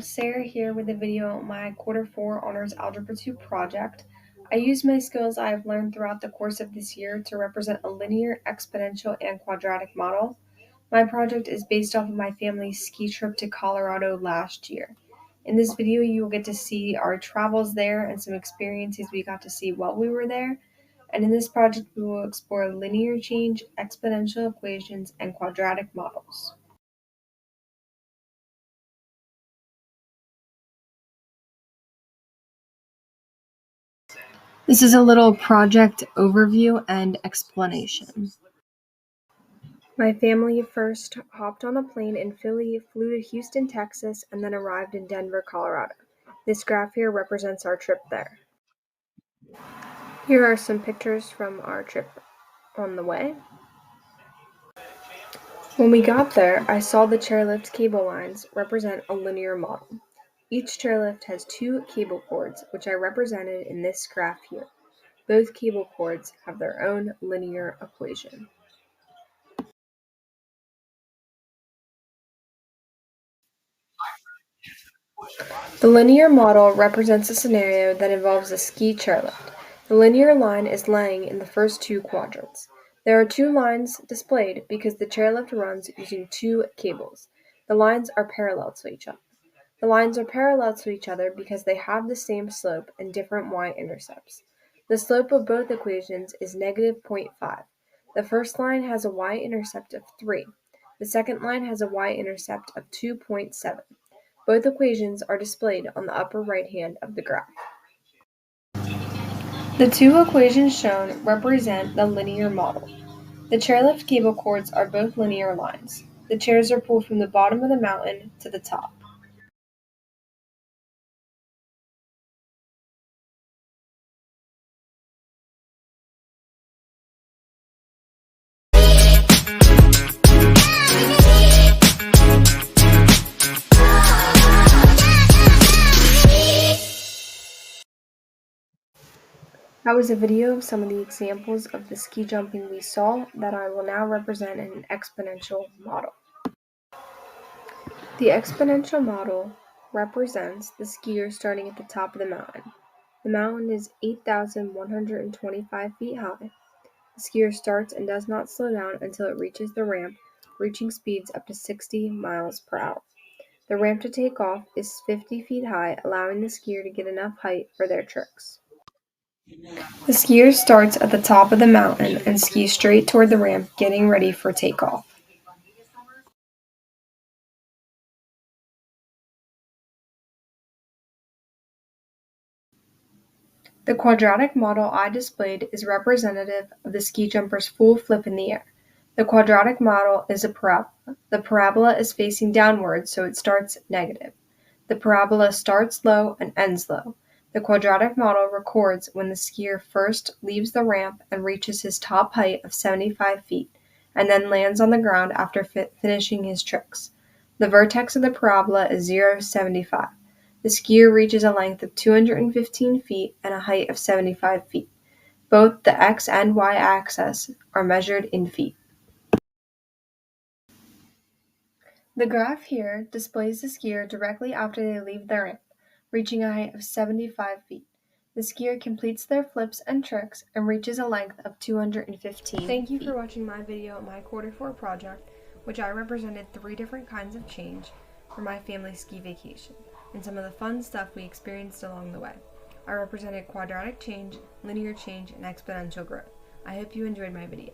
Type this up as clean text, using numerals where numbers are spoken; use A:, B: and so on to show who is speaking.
A: Sarah here with a video on my Quarter 4 Honors Algebra 2 project. I used my skills I have learned throughout the course of this year to represent a linear, exponential, and quadratic model. My project is based off of my family's ski trip to Colorado last year. In this video, you will get to see our travels there and some experiences we got to see while we were there. And in this project, we will explore linear change, exponential equations, and quadratic models. This is a little project overview and explanation. My family first hopped on a plane in Philly, flew to Houston, Texas, and then arrived in Denver, Colorado. This graph here represents our trip there. Here are some pictures from our trip on the way. When we got there, I saw the chairlift cable lines represent a linear model. Each chairlift has two cable cords, which I represented in this graph here. Both cable cords have their own linear equation. The linear model represents a scenario that involves a ski chairlift. The linear line is laying in the first two quadrants. There are two lines displayed because the chairlift runs using two cables. The lines are parallel to each other. The lines are parallel to each other because they have the same slope and different y-intercepts. The slope of both equations is negative 0.5. The first line has a y-intercept of 3. The second line has a y-intercept of 2.7. Both equations are displayed on the upper right hand of the graph. The two equations shown represent the linear model. The chairlift cable cords are both linear lines. The chairs are pulled from the bottom of the mountain to the top. That was a video of some of the examples of the ski jumping we saw that I will now represent in an exponential model. The exponential model represents the skier starting at the top of the mountain. The mountain is 8,125 feet high. The skier starts and does not slow down until it reaches the ramp, reaching speeds up to 60 miles per hour. The ramp to take off is 50 feet high, allowing the skier to get enough height for their tricks. The skier starts at the top of the mountain and skis straight toward the ramp, getting ready for takeoff. The quadratic model I displayed is representative of the ski jumper's full flip in the air. The quadratic model is a parabola. The parabola is facing downward, so it starts negative. The parabola starts low and ends low. The quadratic model records when the skier first leaves the ramp and reaches his top height of 75 feet, and then lands on the ground after finishing his tricks. The vertex of the parabola is 0.75. The skier reaches a length of 215 feet and a height of 75 feet. Both the x and y axes are measured in feet. The graph here displays the skier directly after they leave the ramp, reaching a height of 75 feet. The skier completes their flips and tricks and reaches a length of 215 feet. Thank you for watching my video on my Quarter 4 project, which I represented 3 different kinds of change for my family ski vacation, and some of the fun stuff we experienced along the way. I represented quadratic change, linear change, and exponential growth. I hope you enjoyed my video.